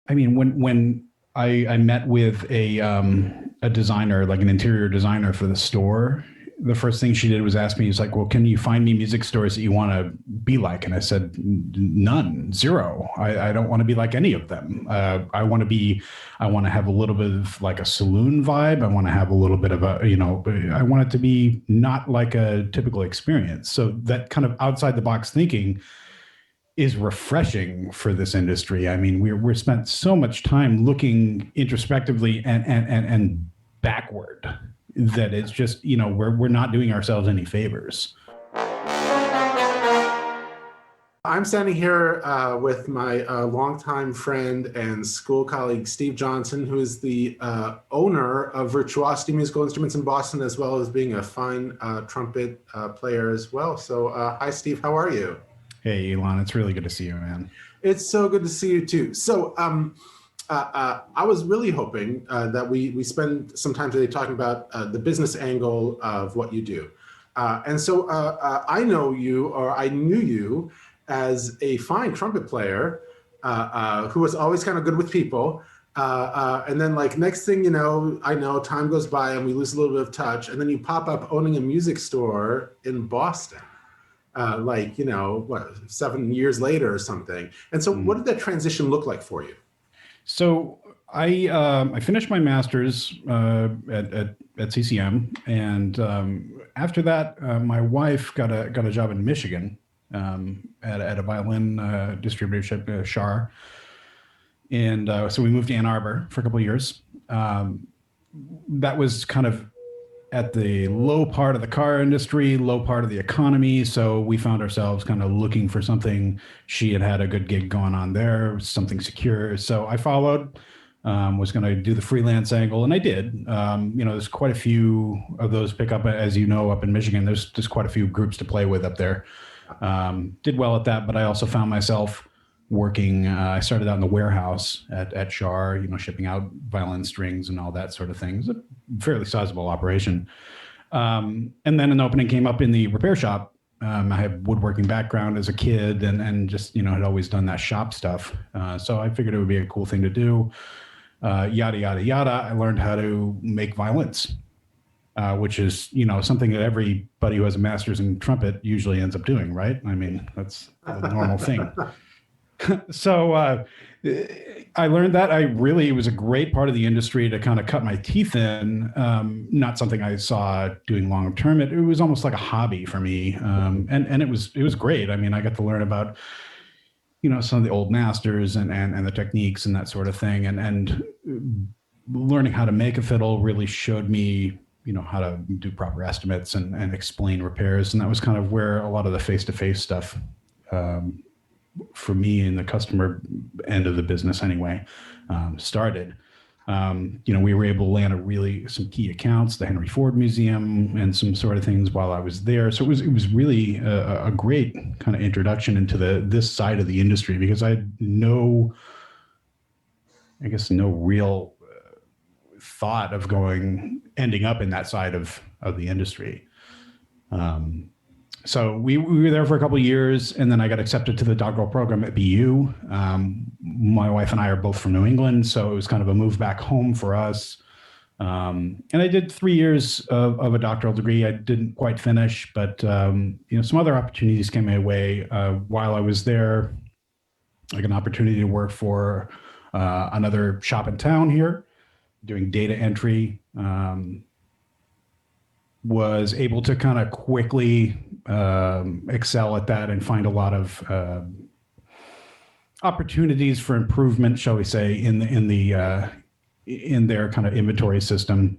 I mean, when I met with a designer, like an interior designer for the store, the first thing she did was ask me, he's like, well, can you find me music stores that you want to be like? And I said, none, zero. I don't want to be like any of them. I want to have a little bit of like a saloon vibe. I want to have a little bit of I want it to be not like a typical experience. So that kind of outside the box thinking is refreshing for this industry. I mean, we're spent so much time looking introspectively and backward that it's just, we're not doing ourselves any favors. I'm standing here with my longtime friend and school colleague, Steve Johnson, who is the owner of Virtuosity Musical Instruments in Boston, as well as being a fine trumpet player as well. So hi, Steve, how are you? Hey, Elon, it's really good to see you, man. It's so good to see you too. So I was really hoping that we spend some time today talking about the business angle of what you do. And so I know you, or I knew you as a fine trumpet player who was always kind of good with people. And then like next thing you know, I know time goes by and we lose a little bit of touch. And then you pop up owning a music store in Boston. What, 7 years later or something. And so what did that transition look like for you? So I finished my master's at CCM, and after that, my wife got a job in Michigan at a violin distributorship, Shar, and so we moved to Ann Arbor for a couple of years. That was kind of at the low part of the car industry, low part of the economy. So we found ourselves kind of looking for something. She had a good gig going on there, something secure. So I followed, was going to do the freelance angle, and I did. There's quite a few of those pick up, as you know, up in Michigan. There's quite a few groups to play with up there. Did well at that, but I also found myself working. I started out in the warehouse at Shar, shipping out violin strings and all that sort of thing. It was a fairly sizable operation. And then an opening came up in the repair shop. I had woodworking background as a kid and just, had always done that shop stuff. So I figured it would be a cool thing to do. Yada, yada, yada. I learned how to make violins, which is, something that everybody who has a master's in trumpet usually ends up doing, right? I mean, that's a normal thing. So I learned that it was a great part of the industry to kind of cut my teeth in. Not something I saw doing long term. It was almost like a hobby for me, and it was great. I mean, I got to learn about some of the old masters and the techniques and that sort of thing, and learning how to make a fiddle really showed me how to do proper estimates and explain repairs, and that was kind of where a lot of the face-to-face stuff. For me in the customer end of the business anyway, started. We were able to land some key accounts, the Henry Ford Museum and some sort of things while I was there. So it was really a great kind of introduction into this side of the industry, because I had no real thought of ending up in that side of the industry. So we were there for a couple of years, and then I got accepted to the doctoral program at BU. My wife and I are both from New England, so it was kind of a move back home for us. And I did 3 years of a doctoral degree. I didn't quite finish, but some other opportunities came my way while I was there. Like an opportunity to work for another shop in town here, doing data entry. Was able to kind of quickly excel at that and find a lot of opportunities for improvement, shall we say, in their kind of inventory system.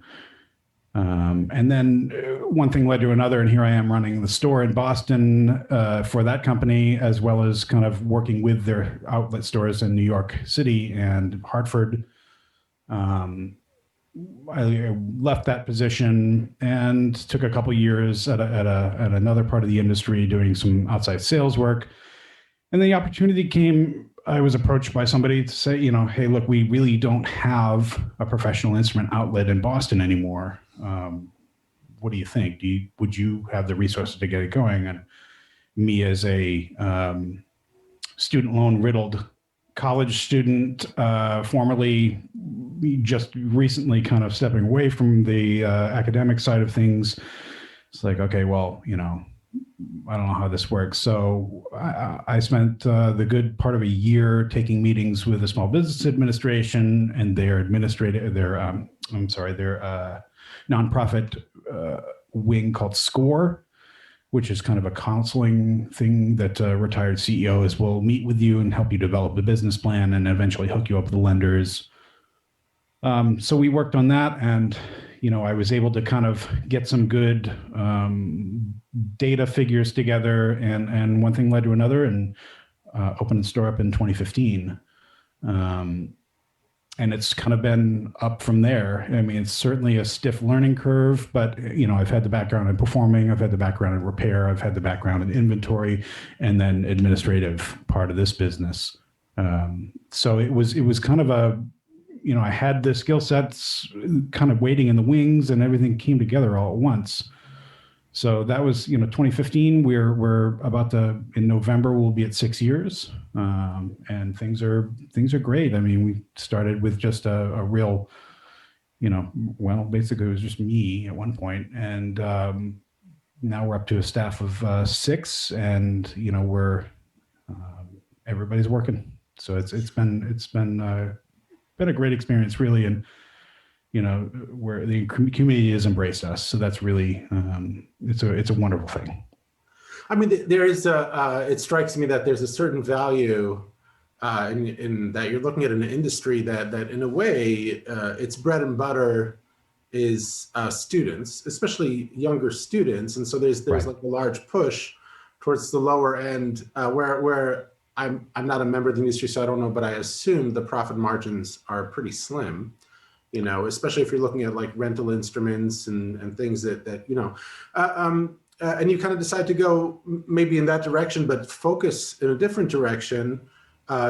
And then one thing led to another, and here I am running the store in Boston for that company, as well as kind of working with their outlet stores in New York City and Hartford. I left that position and took a couple years at another part of the industry doing some outside sales work. And the opportunity came, I was approached by somebody to say, hey, look, we really don't have a professional instrument outlet in Boston anymore. What do you think? Would you have the resources to get it going? And me, as a student loan riddled college student, formerly just recently kind of stepping away from the academic side of things. It's like, okay, well, I don't know how this works. So I spent the good part of a year taking meetings with the Small Business Administration and their nonprofit wing called SCORE, which is kind of a counseling thing that retired CEOs will meet with you and help you develop the business plan and eventually hook you up with the lenders. So we worked on that, and I was able to kind of get some good data figures together, and one thing led to another, and opened the store up in 2015. And it's kind of been up from there. I mean, it's certainly a stiff learning curve, but I've had the background in performing, I've had the background in repair, I've had the background in inventory, and then administrative part of this business. So it was kind of I had the skill sets kind of waiting in the wings, and everything came together all at once. So that was, 2015. We're about to, in November, we'll be at 6 years, and things are great. I mean, we started with just a real, basically it was just me at one point, and now we're up to a staff of 6, and we're everybody's working. So it's been a great experience, really, and where the community has embraced us. So that's really, it's a wonderful thing. I mean, there is it strikes me that there's a certain value in that you're looking at an industry that in a way, its bread and butter is students, especially younger students. And so there's Right. like a large push towards the lower end where I'm not a member of the industry, so I don't know, but I assume the profit margins are pretty slim. Especially if you're looking at like rental instruments and things that and you kind of decide to go maybe in that direction, but focus in a different direction.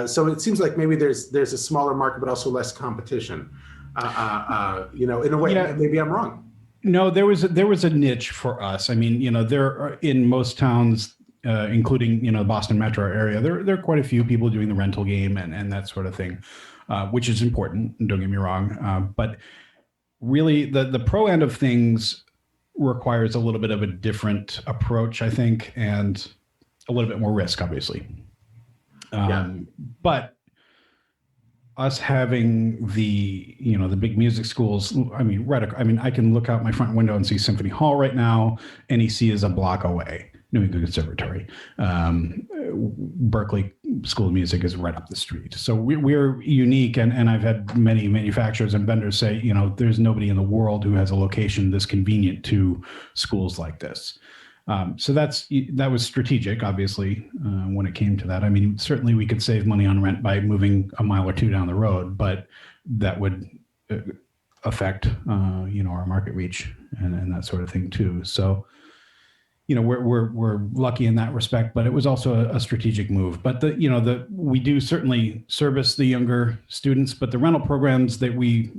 So it seems like maybe there's a smaller market, but also less competition. In a way, maybe I'm wrong. No, there was a niche for us. I mean, there are in most towns, including the Boston metro area, there are quite a few people doing the rental game and that sort of thing. Which is important, don't get me wrong. But really, the pro end of things requires a little bit of a different approach, I think, and a little bit more risk, obviously. But us having the big music schools, I mean, I can look out my front window and see Symphony Hall right now. NEC is a block away. New England Conservatory. Berkeley School of Music is right up the street. So we're unique, and I've had many manufacturers and vendors say, there's nobody in the world who has a location this convenient to schools like this. So that was strategic, obviously, when it came to that. I mean, certainly we could save money on rent by moving a mile or two down the road, but that would affect, our market reach and that sort of thing too. So, we're lucky in that respect, but it was also a strategic move. But we do certainly service the younger students, but the rental programs that we,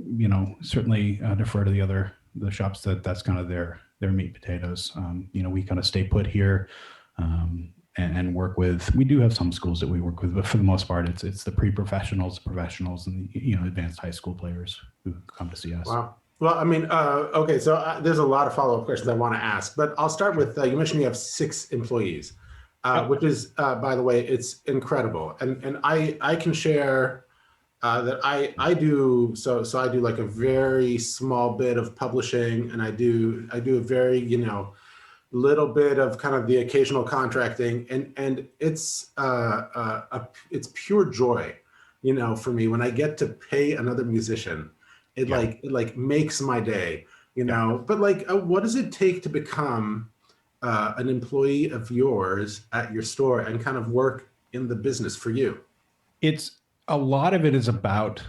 certainly defer to the shops that's kind of their meat and potatoes. We kind of stay put here and work with. We do have some schools that we work with, but for the most part, it's the pre-professionals, professionals, and advanced high school players who come to see us. Wow. Well, I mean, okay, so there's a lot of follow-up questions I want to ask, but I'll start with, you mentioned you have 6 employees, which is, by the way, it's incredible. And I can share that I do, so I do like a very small bit of publishing, and I do a very, little bit of kind of the occasional contracting, and it's pure joy, for me when I get to pay another musician. It makes my day, but what does it take to become an employee of yours at your store and kind of work in the business for you? It's a lot of it is about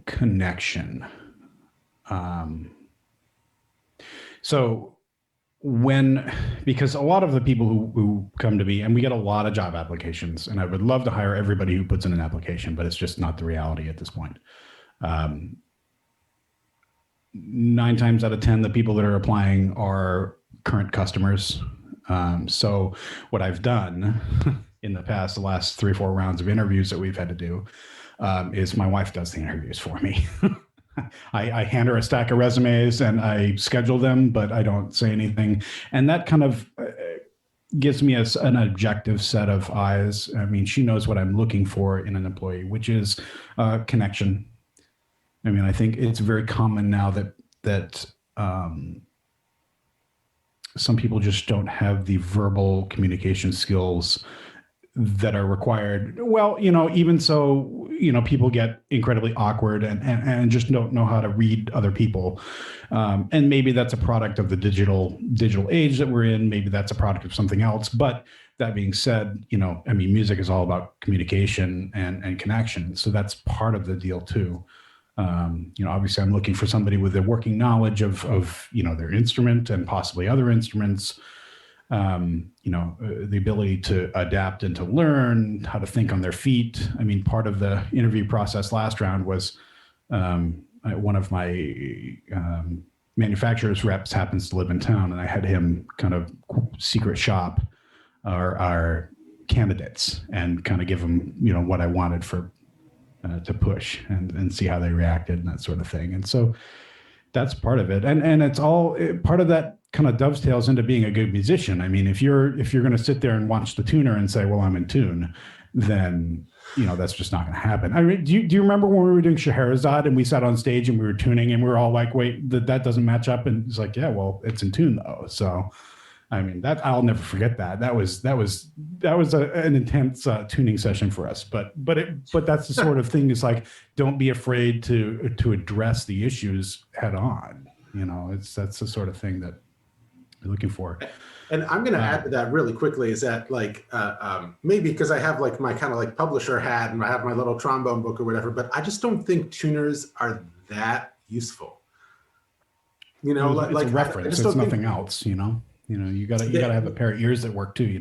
connection. Because a lot of the people who come to me, and we get a lot of job applications, and I would love to hire everybody who puts in an application, but it's just not the reality at this point. 9 times out of 10, the people that are applying are current customers. So what I've done in the past, the last 3 or 4 rounds of interviews that we've had to do, is my wife does the interviews for me. I hand her a stack of resumes and I schedule them, but I don't say anything. And that kind of gives me an objective set of eyes. I mean, she knows what I'm looking for in an employee, which is connection. I mean, I think it's very common now that some people just don't have the verbal communication skills that are required. Well, even so, people get incredibly awkward and just don't know how to read other people. And maybe that's a product of the digital age that we're in. Maybe that's a product of something else. But that being said, I mean, music is all about communication and connection. So that's part of the deal too. Obviously I'm looking for somebody with a working knowledge of their instrument and possibly other instruments. The ability to adapt and to learn how to think on their feet. I mean, part of the interview process last round was one of my manufacturer's reps happens to live in town, and I had him kind of secret shop our candidates and kind of give them, what I wanted for to push and see how they reacted and that sort of thing. And so that's part of it. And it's all part of that kind of dovetails into being a good musician. I mean, if you're going to sit there and watch the tuner and say, well, I'm in tune, then, that's just not going to happen. I mean, do you remember when we were doing Scheherazade and we sat on stage and we were tuning and we were all like, wait, that doesn't match up? And it's like, yeah, well, it's in tune though. So, I mean, that I'll never forget that. That was an intense tuning session for us. But that's the sort of thing. Is like, don't be afraid to address the issues head on. That's the sort of thing that you're looking for. And I'm going to add to that really quickly is that maybe because I have like my kind of like publisher hat and I have my little trombone book or whatever, but I just don't think tuners are that useful. It's a reference. It's nothing else. You gotta have a pair of ears that work too.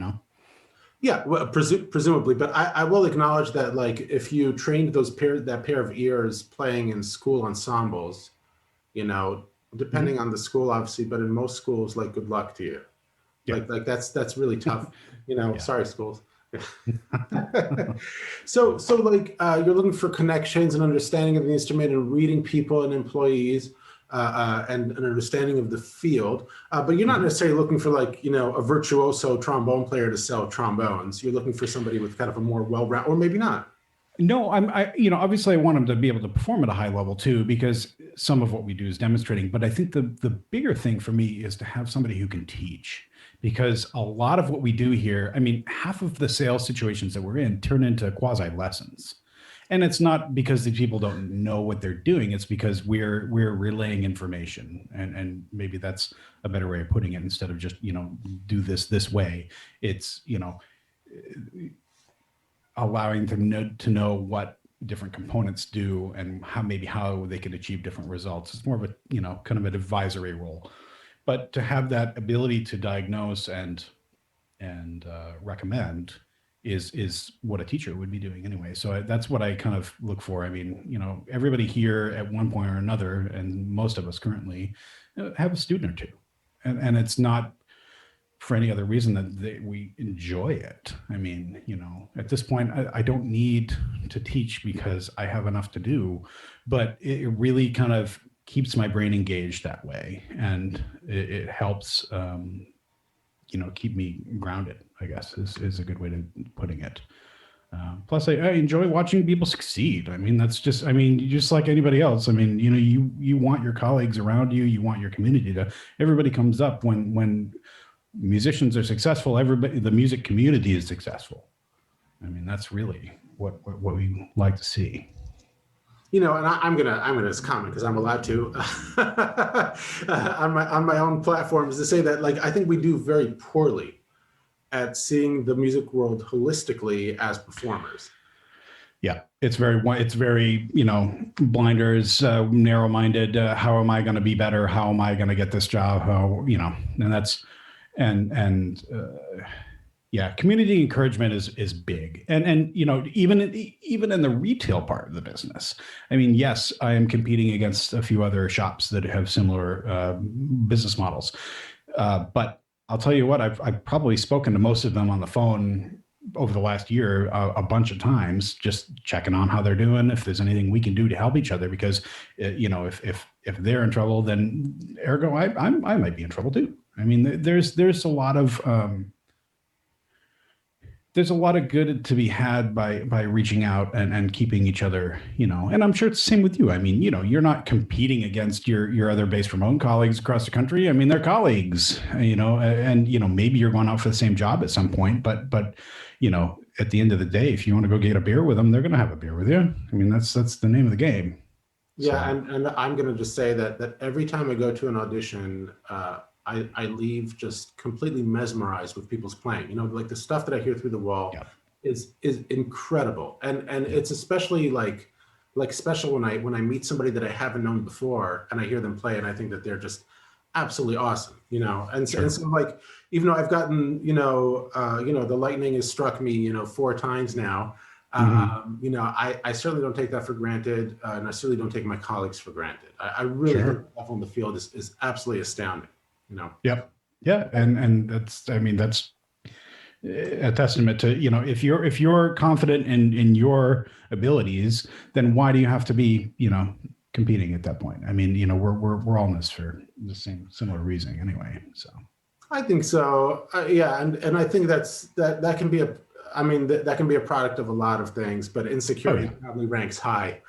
Yeah, well, presumably, but I will acknowledge that like if you trained that pair of ears playing in school ensembles, depending on the school, obviously, but in most schools, like good luck to you. Yeah. Like that's really tough. Yeah. Sorry, schools. So like you're looking for connections and understanding of the instrument and reading people and employees. And an understanding of the field, but you're not necessarily looking for like, a virtuoso trombone player to sell trombones. You're looking for somebody with kind of a more well-rounded, or maybe not. No, obviously I want them to be able to perform at a high level too, because some of what we do is demonstrating. But I think the bigger thing for me is to have somebody who can teach, because a lot of what we do here, I mean, half of the sales situations that we're in turn into quasi lessons. And it's not because the people don't know what they're doing. It's because we're relaying information, and maybe that's a better way of putting it. Instead of just do this way, it's allowing them to know what different components do and how they can achieve different results. It's more of a kind of an advisory role, but to have that ability to diagnose and recommend is what a teacher would be doing anyway. So that's what I kind of look for. I mean, everybody here at one point or another, and most of us currently have a student or two, and it's not for any other reason that we enjoy it. I mean, at this point, I don't need to teach because I have enough to do, but it really kind of keeps my brain engaged that way, and it helps keep me grounded, I guess is a good way to putting it. Plus I enjoy watching people succeed. I mean, just like anybody else. I mean, you want your colleagues around you, you want your community everybody comes up when musicians are successful, the music community is successful. I mean, that's really what we like to see. And I'm gonna just comment because I'm allowed to on my own platforms to say that like I think we do very poorly at seeing the music world holistically as performers. Yeah, it's very blinders, narrow-minded. How am I going to be better? How am I going to get this job? And that's yeah, community encouragement is big, and even in the retail part of the business. I mean, yes, I am competing against a few other shops that have similar business models, but I'll tell you what, I've probably spoken to most of them on the phone over the last year a bunch of times, just checking on how they're doing, if there's anything we can do to help each other, because if they're in trouble, then ergo I might be in trouble too. I mean, there's a lot of good to be had by reaching out and keeping each other, and I'm sure it's the same with you. I mean, you're not competing against your other base remote colleagues across the country. I mean, they're colleagues, and maybe you're going out for the same job at some point, but at the end of the day, if you want to go get a beer with them, they're going to have a beer with you. I mean, that's the name of the game. Yeah, and I'm going to just say that every time I go to an audition, I leave just completely mesmerized with people's playing. Like the stuff that I hear through the wall is incredible, and it's especially like special when I meet somebody that I haven't known before and I hear them play and I think that they're just absolutely awesome. And so like, even though I've gotten the lightning has struck me 4 times now. I certainly don't take that for granted, and I certainly don't take my colleagues for granted. I really think the level on the field is absolutely astounding. Yep. Yeah. And that's a testament to, if you're confident in your abilities, then why do you have to be, competing at that point? I mean, we're all in this for the similar reasoning anyway. So I think so. Yeah. And I think that can be that can be a product of a lot of things, but insecurity probably ranks high,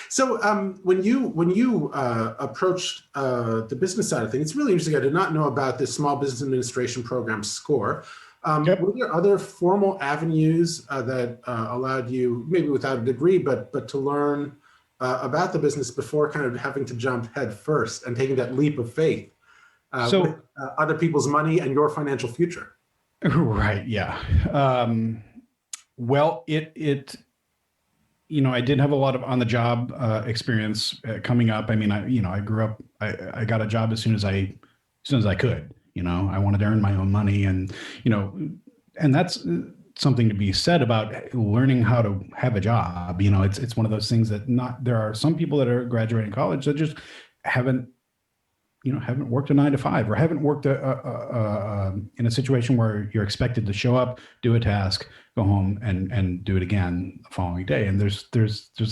So when you approached the business side of things, it's really interesting. I did not know about this Small Business Administration program SCORE. Were there other formal avenues that allowed you, maybe without a degree, but to learn about the business before kind of having to jump head first and taking that leap of faith with other people's money and your financial future? Right. Yeah. Well, I did have a lot of on-the-job experience coming up. I mean, I grew up. I got a job as soon as I could. I wanted to earn my own money, and and that's something to be said about learning how to have a job. It's one of those things that there are some people that are graduating college that just haven't worked a 9 to 5, or haven't worked in a situation where you're expected to show up, do a task, go home and do it again the following day. And there's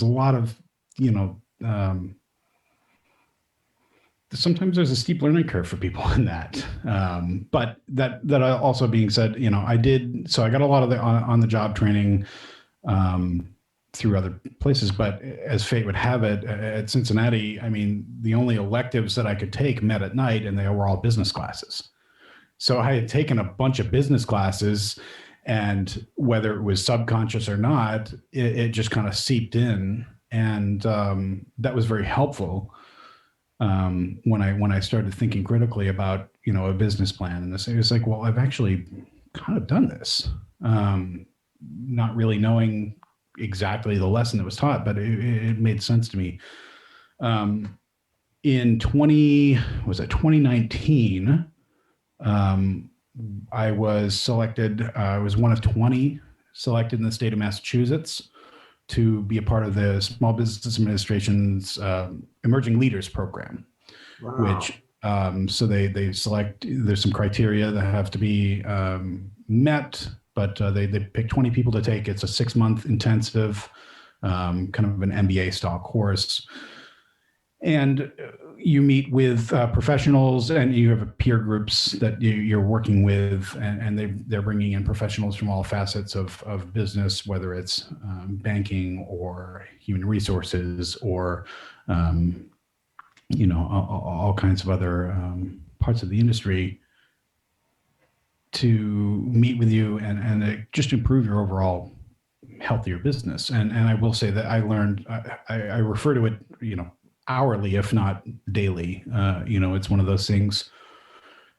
a lot of, sometimes there's a steep learning curve for people in that. But that also being said, I got a lot of the on the job training through other places, but as fate would have it, at Cincinnati, I mean, the only electives that I could take met at night, and they were all business classes. So I had taken a bunch of business classes, and whether it was subconscious or not, it just kind of seeped in, and that was very helpful when I started thinking critically about a business plan. And this, it was like, well, I've actually kind of done this, not really knowing exactly the lesson that was taught, but it made sense to me. In 2019, I was selected. I was one of 20 selected in the state of Massachusetts to be a part of the Small Business Administration's Emerging Leaders Program. Wow. Which so they select. There's some criteria that have to be met. But they pick 20 people to take. It's a 6-month intensive, kind of an MBA style course. And you meet with professionals, and you have peer groups that you're working with, and they're bringing in professionals from all facets of business, whether it's banking or human resources or, all kinds of other parts of the industry, to meet with you and just improve your overall healthier business. And I will say that I learned, I refer to it, hourly, if not daily. It's one of those things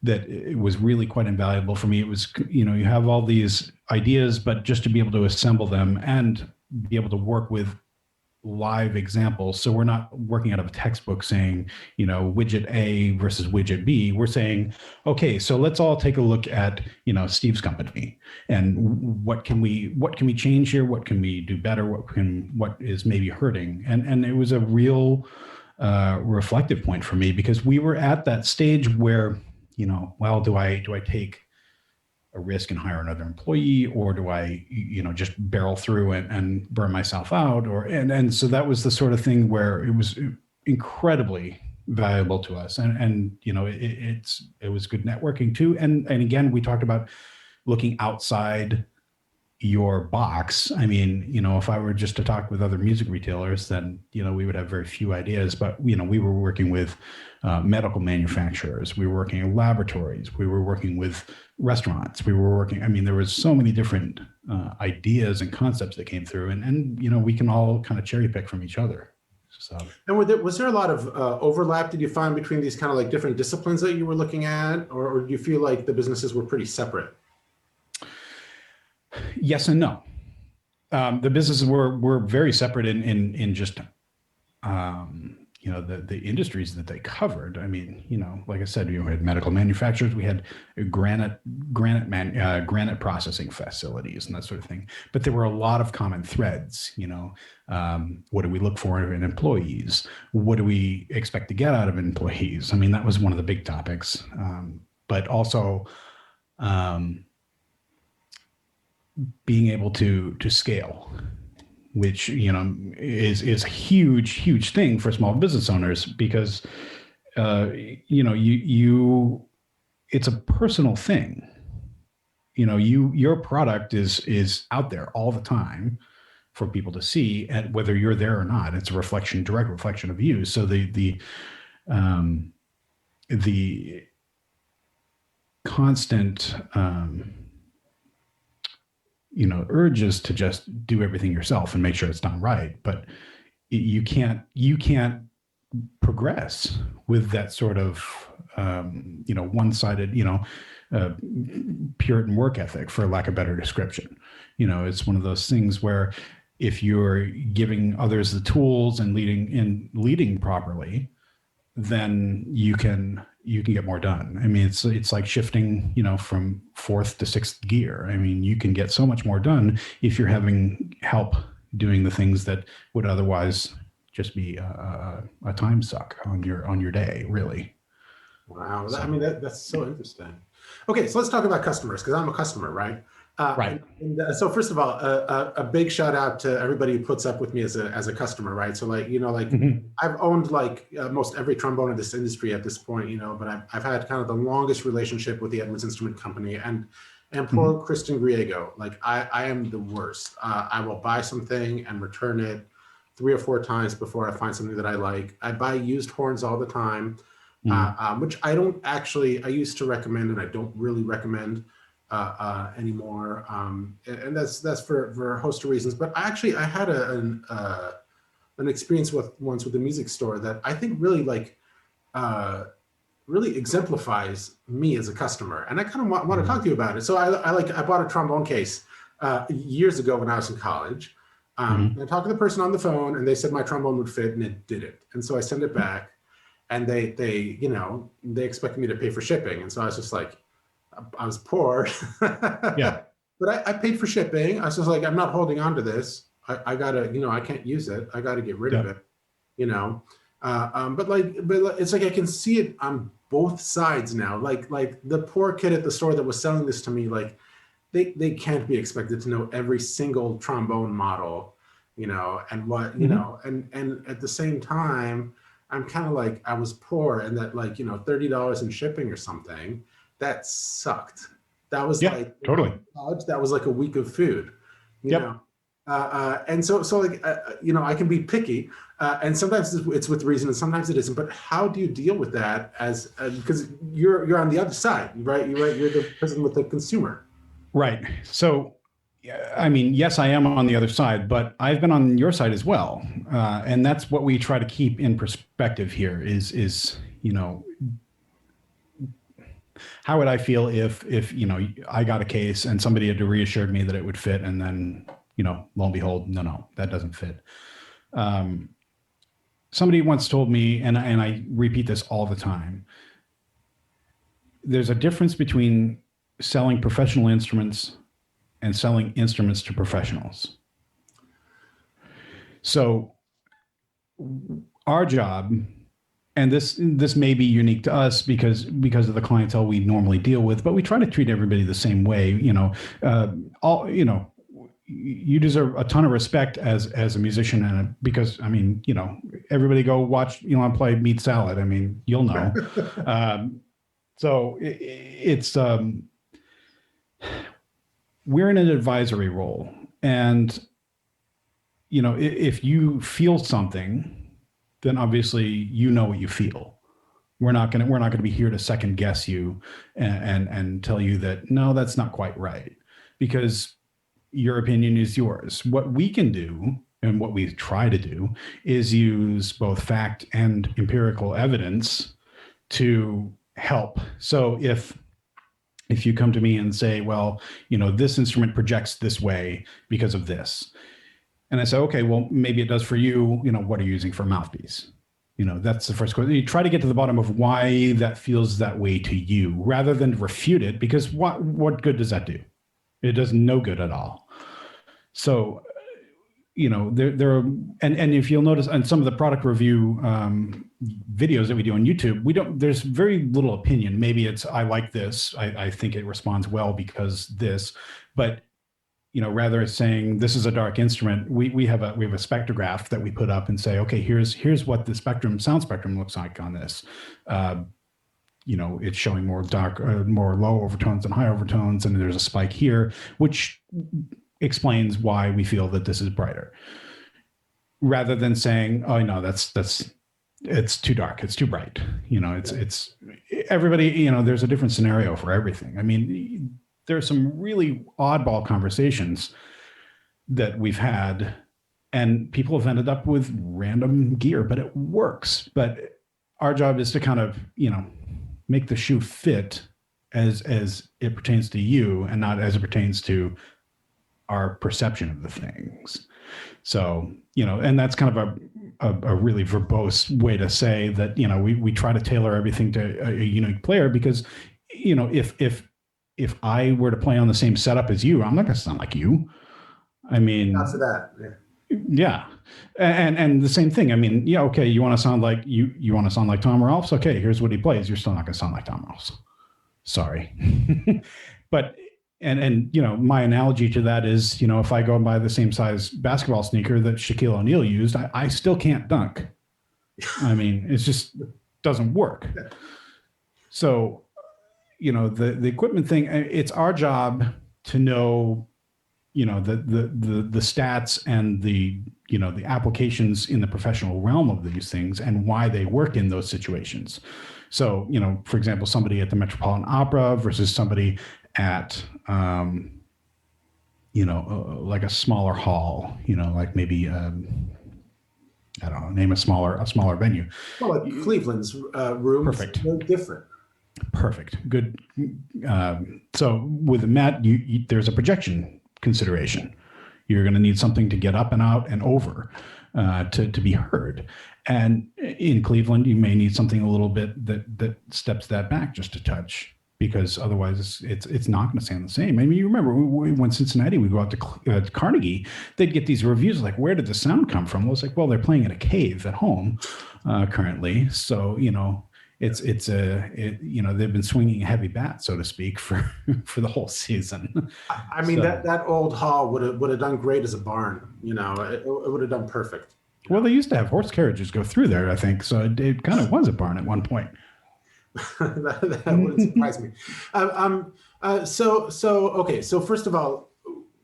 that it was really quite invaluable for me. It was, you have all these ideas, but just to be able to assemble them and be able to work with live examples. So we're not working out of a textbook saying, widget A versus widget B. We're saying, okay, so let's all take a look at, Steve's company, and what can we change here? What can we do better? What is maybe hurting? And it was a real reflective point for me, because we were at that stage where, well, do I take a risk and hire another employee, or do I, just barrel through and burn myself out? And so that was the sort of thing where it was incredibly valuable to us. And it was good networking too. And again, we talked about looking outside your box. I mean, if I were just to talk with other music retailers, then, we would have very few ideas, but, we were working with medical manufacturers. We were working in laboratories. We were working with restaurants. There was so many different ideas and concepts that came through, and we can all kind of cherry pick from each other. So. And was there a lot of overlap, did you find, between these kind of like different disciplines that you were looking at, or do you feel like the businesses were pretty separate? Yes and no. The businesses were very separate in just the industries that they covered. I mean, like I said, we had medical manufacturers, we had granite processing facilities and that sort of thing. But there were a lot of common threads. What do we look for in employees? What do we expect to get out of employees? I mean, that was one of the big topics. But also, being able to scale, which is a huge thing for small business owners, because it's a personal thing. Your product is out there all the time for people to see, and whether you're there or not, it's a direct reflection of you. So the constant urges to just do everything yourself and make sure it's done right. But you can't progress with that sort of, one-sided, Puritan work ethic, for lack of a better description. It's one of those things where if you're giving others the tools and leading properly, then you can get more done. I mean, it's like shifting, from fourth to sixth gear. I mean, you can get so much more done if you're having help doing the things that would otherwise just be a time suck on your day, really. Wow. I mean, that's so interesting. Okay, so let's talk about customers, because I'm a customer, right? Right. So first of all, a big shout out to everybody who puts up with me as a customer, right? So Mm-hmm. I've owned most every trombone in this industry at this point, but I've had kind of the longest relationship with the Edwards Instrument Company, and poor Mm-hmm. Kristen Griego. I am the worst. I will buy something and return it 3 or 4 times before I find something that I like. I buy used horns all the time, which I used to recommend, and I don't really recommend anymore, and that's for a host of reasons. But I had an experience once with a music store that I think really really exemplifies me as a customer, and I kind of want to talk to you about it. So I bought a trombone case years ago when I was in college. And I talked to the person on the phone, and they said my trombone would fit, and it didn't. And so I sent it back, and they expected me to pay for shipping, and so I was just like, I was poor. Yeah. But I paid for shipping. I was just like, I'm not holding on to this. I gotta, I can't use it. I gotta get rid of it, but it's like I can see it on both sides now. Like the poor kid at the store that was selling this to me, they can't be expected to know every single trombone model, and what, and at the same time, I'm kind of like, I was poor, and that $30 in shipping or something, that sucked. That was totally. That was like a week of food, and so I can be picky, and sometimes it's with reason, and sometimes it isn't. But how do you deal with that because you're on the other side, right? You're the person with the consumer. Right. So, I mean, yes, I am on the other side, but I've been on your side as well, and that's what we try to keep in perspective here. Is how would I feel if I got a case and somebody had reassured me that it would fit, and then lo and behold, no, that doesn't fit. Somebody once told me, and I repeat this all the time, there's a difference between selling professional instruments and selling instruments to professionals. So our job and this may be unique to us because of the clientele we normally deal with, but we try to treat everybody the same way. All you deserve a ton of respect as a musician, because I mean, everybody go watch Elon play Meat Salad. I mean, you'll know. So it's we're in an advisory role, and if you feel something, then obviously what you feel. We're not gonna be here to second guess you and tell you that no, that's not quite right, because your opinion is yours. What we can do, and what we try to do, is use both fact and empirical evidence to help. So if you come to me and say, well, this instrument projects this way because of this, and I say, okay, well, maybe it does for you. What are you using for a mouthpiece? That's the first question. You try to get to the bottom of why that feels that way to you, rather than refute it, because what good does that do? It does no good at all. So, there are, and if you'll notice on some of the product review videos that we do on YouTube, there's very little opinion. Maybe it's, I like this. I think it responds well because this, but rather it's saying this is a dark instrument. We have a spectrograph that we put up and say, okay, here's what the sound spectrum looks like on this. It's showing more dark, more low overtones and high overtones, and there's a spike here, which explains why we feel that this is brighter. Rather than saying, oh no, it's too dark, it's too bright. It's everybody. There's a different scenario for everything. I mean, there are some really oddball conversations that we've had, and people have ended up with random gear, but it works. But our job is to kind of, make the shoe fit as it pertains to you, and not as it pertains to our perception of the things. So, and that's kind of a really verbose way to say that, we try to tailor everything to a unique player, because, if I were to play on the same setup as you, I'm not going to sound like you. I mean, not for that. Yeah. And the same thing. I mean, yeah, okay, you want to sound like you want to sound like Tom Rolfes? Okay, here's what he plays. You're still not going to sound like Tom Rolfes. Sorry. But and my analogy to that is, if I go and buy the same size basketball sneaker that Shaquille O'Neal used, I still can't dunk. I mean, it just doesn't work. So, the equipment thing, it's our job to know, the stats and the applications in the professional realm of these things, and why they work in those situations. So, for example, somebody at the Metropolitan Opera versus somebody at, like a smaller hall, like maybe, I don't know, name a smaller venue. Well, like Cleveland's room. Perfect. Very different. Perfect. Good. So with the Met, there's a projection consideration. You're going to need something to get up and out and over to be heard. And in Cleveland, you may need something a little bit that steps that back just a touch, because otherwise it's not going to sound the same. I mean, you remember when Cincinnati, we go out to Carnegie, they'd get these reviews like, where did the sound come from? Well, it's like, well, they're playing in a cave at home currently. So, they've been swinging a heavy bat, so to speak, for the whole season. I mean, that old hall would have done great as a barn. It would have done perfect. Well, they used to have horse carriages go through there, I think. So it kind of was a barn at one point. that wouldn't surprise me. Okay. So first of all,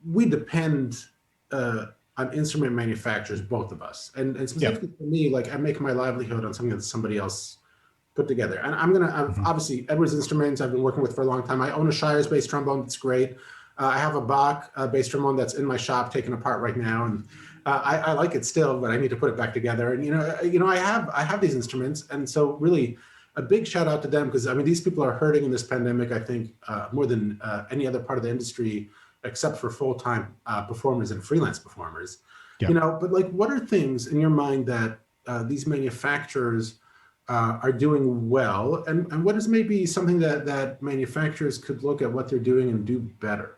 we depend on instrument manufacturers, both of us, and specifically for me, like I make my livelihood on something that somebody else put together. And I'm obviously Edwards Instruments I've been working with for a long time. I own a Shires bass trombone that's great. I have a Bach bass trombone that's in my shop taken apart right now, and I like it still, but I need to put it back together. And I have these instruments, and so really a big shout out to them, because I mean these people are hurting in this pandemic. I think more than any other part of the industry, except for full-time performers and freelance performers. Yep. But like, what are things in your mind that these manufacturers are doing well, and what is maybe something that manufacturers could look at what they're doing and do better?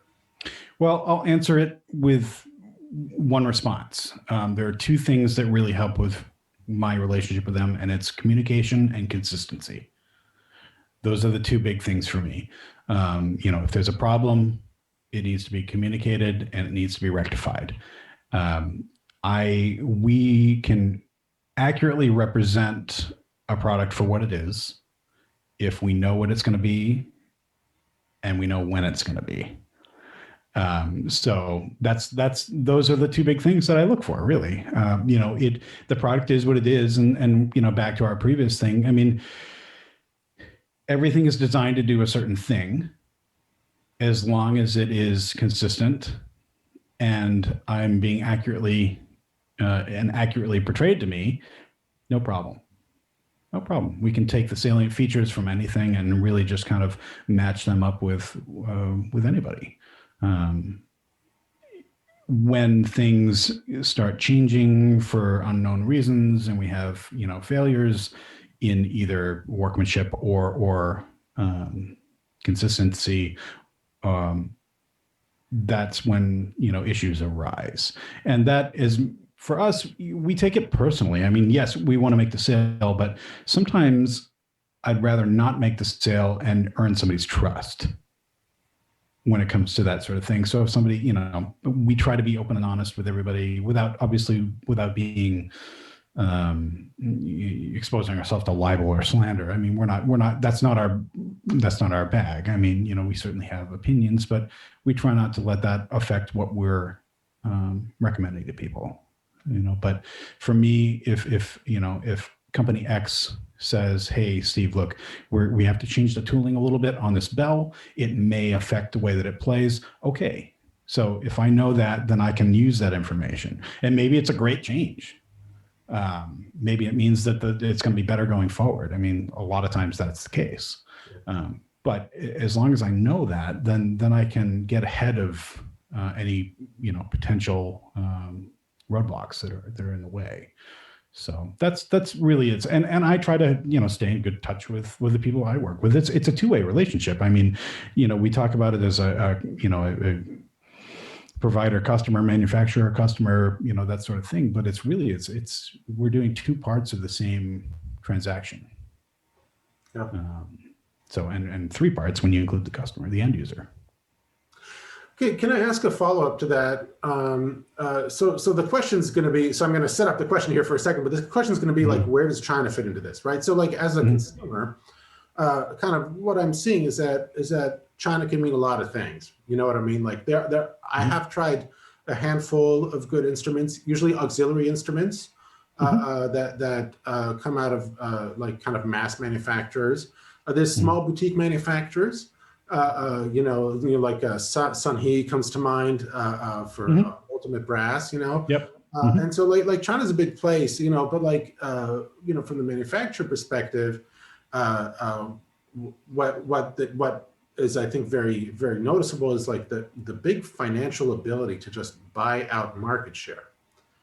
Well, I'll answer it with one response. There are two things that really help with my relationship with them, and it's communication and consistency. Those are the two big things for me. If there's a problem, it needs to be communicated and it needs to be rectified. We can accurately represent a product for what it is if we know what it's going to be and we know when it's going to be. So those are the two big things that I look for, really. The product is what it is, and back to our previous thing. I mean, everything is designed to do a certain thing, as long as it is consistent, and I'm being accurately portrayed to me. No problem. No problem. We can take the salient features from anything and really just kind of match them up with anybody. When things start changing for unknown reasons, and we have failures in either workmanship or consistency, that's when issues arise, and that is. For us, we take it personally. I mean, yes, we want to make the sale, but sometimes I'd rather not make the sale and earn somebody's trust when it comes to that sort of thing. So if somebody, we try to be open and honest with everybody without being exposing ourselves to libel or slander. I mean, we're not, that's not our bag. I mean, we certainly have opinions, but we try not to let that affect what we're recommending to people. But for me, if company X says, hey, Steve, look, we have to change the tooling a little bit on this bell, it may affect the way that it plays. Okay. So if I know that, then I can use that information, and maybe it's a great change. Maybe it means that it's going to be better going forward. I mean, a lot of times that's the case. But as long as I know that, then I can get ahead of any, potential roadblocks that are in the way. So that's really it. And I try to, stay in good touch with the people I work with. It's a two-way relationship. I mean, we talk about it as a provider, customer, manufacturer, customer, that sort of thing. But it's really, we're doing two parts of the same transaction. Yeah. So, and three parts when you include the customer, the end user. Okay, can I ask a follow-up to that? So the question is going to be, so I'm going to set up the question here for a second, but the question is going to be like, where does China fit into this, right? So like as a consumer, kind of what I'm seeing is that China can mean a lot of things. You know what I mean? Like I have tried a handful of good instruments, usually auxiliary instruments that come out of like kind of mass manufacturers. There's small boutique manufacturers. Like Sun He comes to mind for Ultimate Brass, Yep. And so like China's a big place, but like, from the manufacturer perspective, what is, I think, very, very noticeable is like the big financial ability to just buy out market share.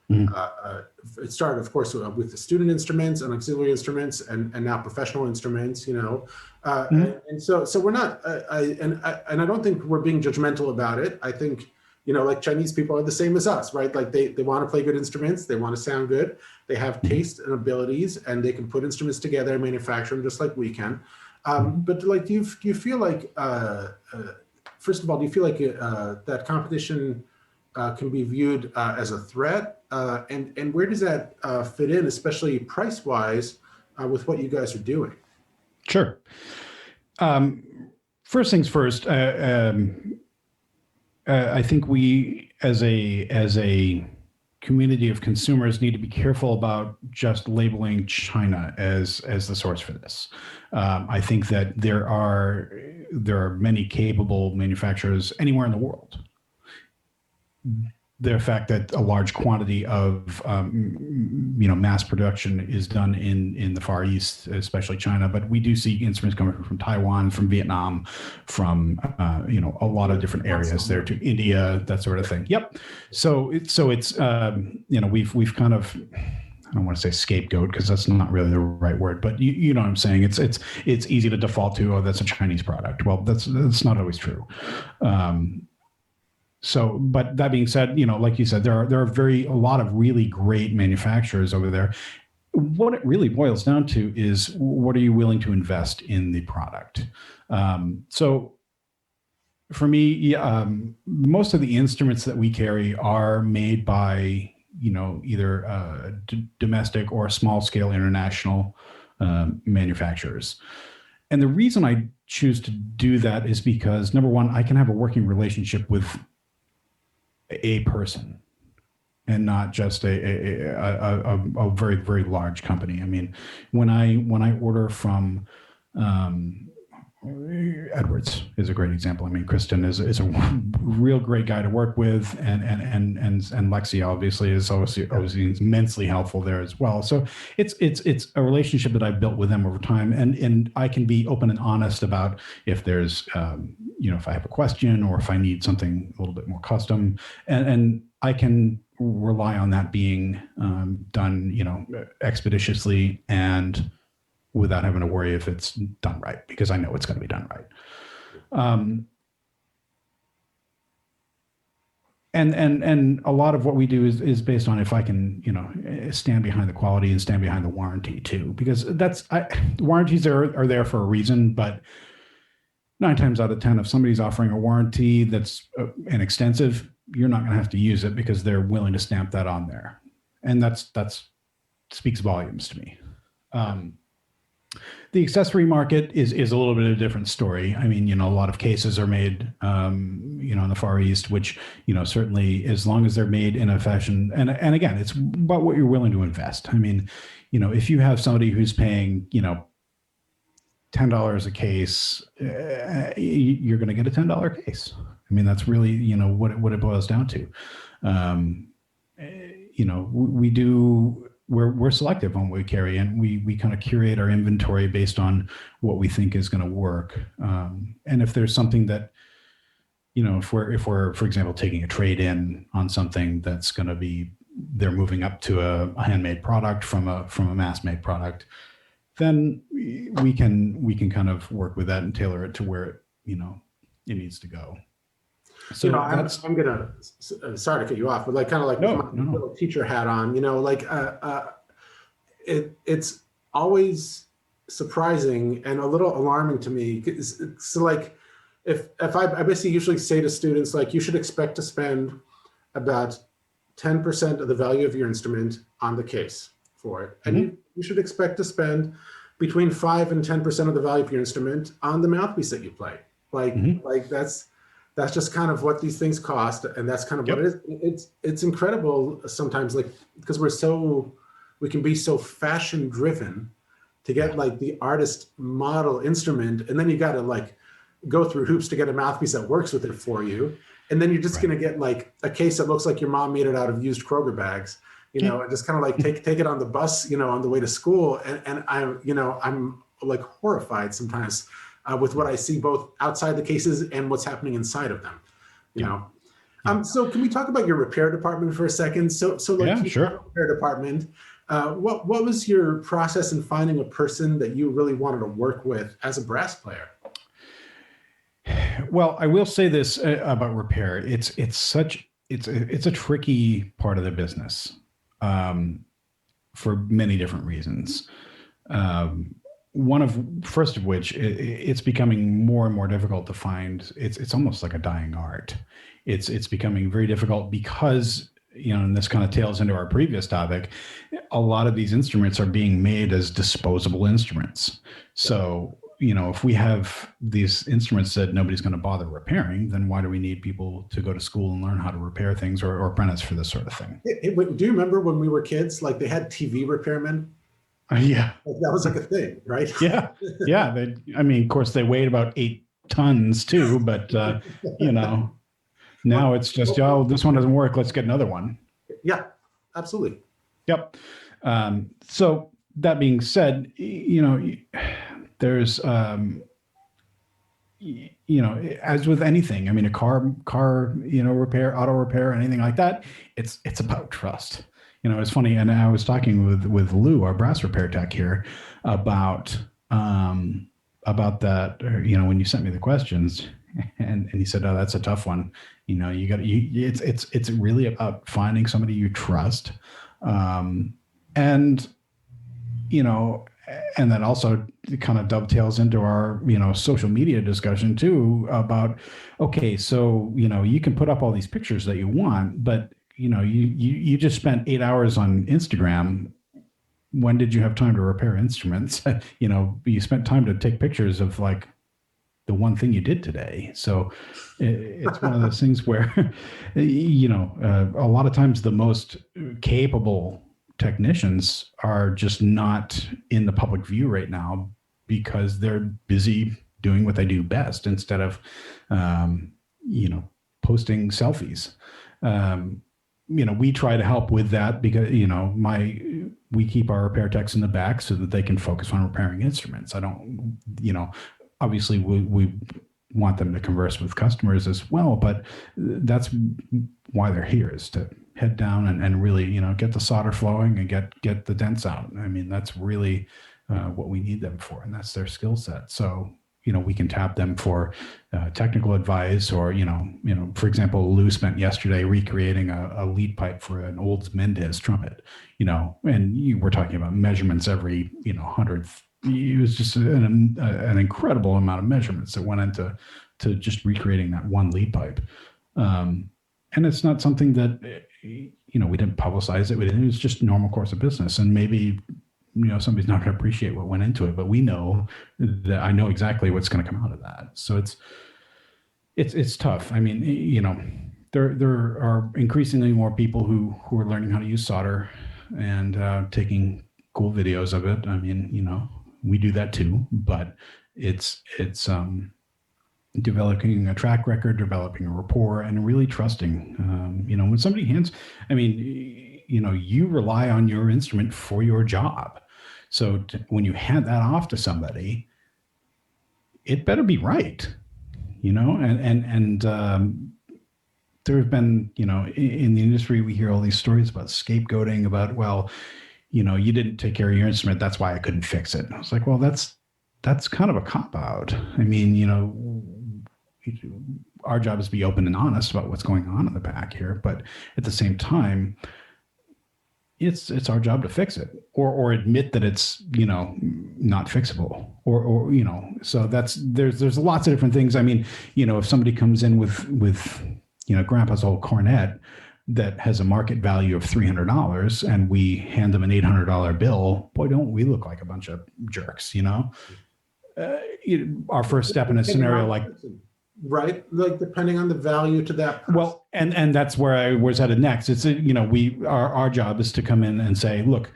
It started, of course, with the student instruments and auxiliary instruments, and now professional instruments. And so we're not, and I don't think we're being judgmental about it. I think like Chinese people are the same as us, right? Like they want to play good instruments, they want to sound good, they have taste and abilities, and they can put instruments together and manufacture them just like we can. But like, do you feel like, first of all, do you feel like that competition can be viewed as a threat? And where does that fit in, especially price-wise, with what you guys are doing? Sure. First things first, I think we, as a community of consumers, need to be careful about just labeling China as the source for this. I think that there are many capable manufacturers anywhere in the world. The fact that a large quantity of mass production is done in the Far East, especially China, but we do see instruments coming from Taiwan, from Vietnam, from a lot of different areas there, to India, that sort of thing. Yep. So it's we've kind of, I don't want to say scapegoat, because that's not really the right word, but you know what I'm saying. It's easy to default to, oh, that's a Chinese product. Well, that's not always true. So, but that being said, like you said, there are a lot of really great manufacturers over there. what it really boils down to is, what are you willing to invest in the product? So for me, most of the instruments that we carry are made by, either domestic or small scale international manufacturers. And the reason I choose to do that is because, number one, I can have a working relationship with a person and not just a very, very large company. I mean, when I order from Edwards is a great example. I mean, Kristen is a real great guy to work with, and Lexi obviously is always immensely helpful there as well. So it's a relationship that I've built with them over time, and I can be open and honest about if there's if I have a question or if I need something a little bit more custom, and I can rely on that being done expeditiously and without having to worry if it's done right, because I know it's going to be done right. And a lot of what we do is based on if I can, stand behind the quality and stand behind the warranty too, because warranties are there for a reason, but 9 times out of 10, if somebody's offering a warranty that's an extensive, you're not going to have to use it because they're willing to stamp that on there. And that's speaks volumes to me. The accessory market is a little bit of a different story. I mean, a lot of cases are made, in the Far East, which, certainly as long as they're made in a fashion, and again, it's about what you're willing to invest. I mean, if you have somebody who's paying, $10 a case, you're going to get a $10 case. I mean, that's really, what it boils down to. We're selective on what we carry, and we kind of curate our inventory based on what we think is going to work. And if there's something that, if we're, for example, taking a trade in on something that's going to be, they're moving up to a handmade product from a mass made product, then we can kind of work with that and tailor it to where it needs to go. So I'm gonna sorry to cut you off, but kind of with my little teacher hat on, it's always surprising and a little alarming to me. So if I basically usually say to students, you should expect to spend about 10% of the value of your instrument on the case for it, and you should expect to spend between 5 and 10% of the value of your instrument on the mouthpiece that you play. That's just kind of what these things cost, and that's kind of what it is. It's incredible sometimes, because we can be so fashion driven to get the artist model instrument, and then you got to go through hoops to get a mouthpiece that works with it for you, and then you're just going to get a case that looks like your mom made it out of used Kroger bags, and just kind of take it on the bus, on the way to school, and I'm horrified sometimes. With what I see both outside the cases and what's happening inside of them, So can we talk about your repair department for a second? So yeah, sure. Repair department. What was your process in finding a person that you really wanted to work with as a brass player? Well, I will say this about repair. It's a tricky part of the business, for many different reasons. First of which, it's becoming more and more difficult to find. It's almost like a dying art. It's becoming very difficult because, and this kind of tails into our previous topic, a lot of these instruments are being made as disposable instruments. So, if we have these instruments that nobody's going to bother repairing, then why do we need people to go to school and learn how to repair things or apprentice for this sort of thing? Do you remember when we were kids, they had TV repairmen? Yeah. That was a thing, right? Yeah. Yeah. Of course, they weighed about 8 tons too, but, now it's just, this one doesn't work. Let's get another one. Yeah, absolutely. Yep. So that being said, there's, as with anything, a car, repair, auto repair, anything like that, it's about trust. It's funny, and I was talking with Lou, our brass repair tech here, about that. When you sent me the questions, and he said, "Oh, that's a tough one." It's really about finding somebody you trust, and you know, and that also kind of dovetails into our, social media discussion too about, okay, so, you can put up all these pictures that you want, but, you just spent 8 hours on Instagram. When did you have time to repair instruments? You spent time to take pictures of like the one thing you did today. So it's one of those things where, a lot of times the most capable technicians are just not in the public view right now because they're busy doing what they do best instead of, posting selfies. We try to help with that because, we keep our repair techs in the back so that they can focus on repairing instruments. I don't, obviously we want them to converse with customers as well, but that's why they're here, is to head down and really, get the solder flowing and get the dents out. I mean, that's really what we need them for, and that's their skill set. So, we can tap them for technical advice, or, for example, Lou spent yesterday recreating a lead pipe for an old Mendez trumpet, and we're talking about measurements every, hundredth. It was just an incredible amount of measurements that went into just recreating that one lead pipe. And it's not something that, we didn't publicize it. It was just normal course of business. And maybe, somebody's not going to appreciate what went into it, but we know that I know exactly what's going to come out of that. So it's tough. I mean, there are increasingly more people who are learning how to use solder and taking cool videos of it. I mean, we do that too, but it's developing a track record, developing a rapport, and really trusting. When somebody you rely on your instrument for your job. So when you hand that off to somebody, it better be right, and there have been, in the industry, we hear all these stories about scapegoating, about, well, you didn't take care of your instrument, that's why I couldn't fix it. I was like, well, that's kind of a cop out. I mean, our job is to be open and honest about what's going on in the back here, but at the same time, it's our job to fix it, or admit that it's, not fixable, or so there's lots of different things. I mean, if somebody comes in with grandpa's old cornet that has a market value of $300 and we hand them an $800 bill, boy, don't we look like a bunch of jerks, our first step in a scenario like, right, like depending on the value to that person. Well, and that's where I was headed next. It's our job is to come in and say, look,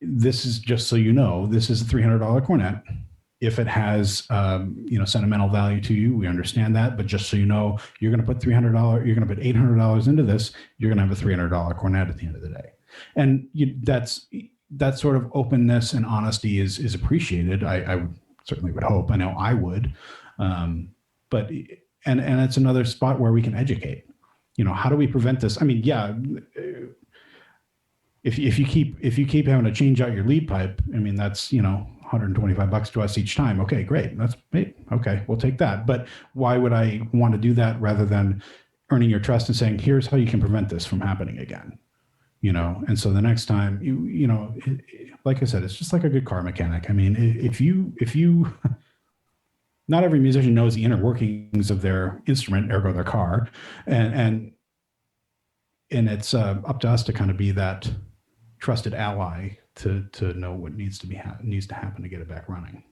this is, just so you know, this is a $300 cornet. If it has sentimental value to you, we understand that, but just so you know, you're going to put $300, you're going to put $800 into this, you're going to have a $300 cornet at the end of the day. And that sort of openness and honesty is appreciated. I certainly would hope. I know I would. But it's another spot where we can educate. How do we prevent this? I mean, yeah, if you keep having to change out your lead pipe, I mean, that's $125 to us each time. Okay, great. Okay, we'll take that. But why would I want to do that rather than earning your trust and saying, here's how you can prevent this from happening again? And so the next time like I said, it's just like a good car mechanic. I mean, if you not every musician knows the inner workings of their instrument, ergo their car, and it's up to us to kind of be that trusted ally to know what needs to happen to get it back running.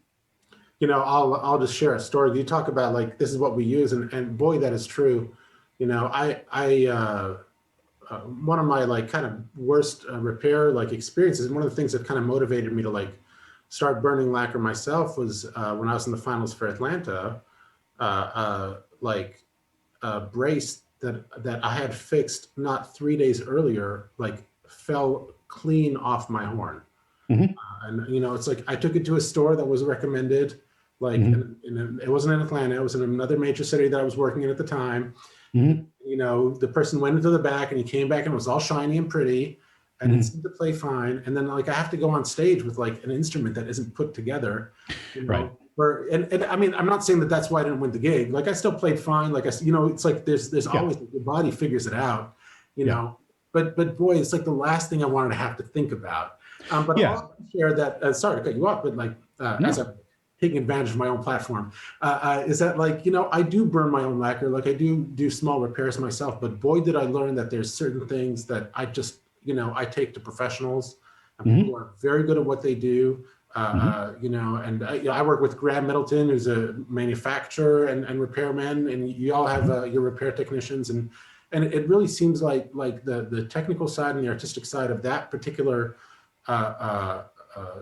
I'll just share a story. You talk about like this is what we use, and boy, that is true. I one of my like kind of worst repair like experiences, one of the things that kind of motivated me to like start burning lacquer myself was when I was in the finals for Atlanta, brace that I had fixed not 3 days earlier, like fell clean off my horn. Mm-hmm. And it's like I took it to a store that was recommended, like it wasn't in Atlanta, it was in another major city that I was working in at the time. Mm-hmm. The person went into the back and he came back and it was all shiny and pretty. And it seemed to play fine. And then like I have to go on stage with like an instrument that isn't put together. Right. And I mean, I'm not saying that that's why I didn't win the gig. Like I still played fine. Like it's like there's always, your body figures it out, but boy, it's like the last thing I wanted to have to think about. But Yeah. I'll share that, sorry to cut you off, but like, as No. I'm taking advantage of my own platform, is that like, I do burn my own lacquer, like I do small repairs myself, but boy, did I learn that there's certain things that I just, I take to professionals and people Hmm. who are very good at what they do. Hmm. And I work with Graham Middleton, who's a manufacturer and repairman, and you all have your repair technicians, and it really seems like the technical side and the artistic side of that particular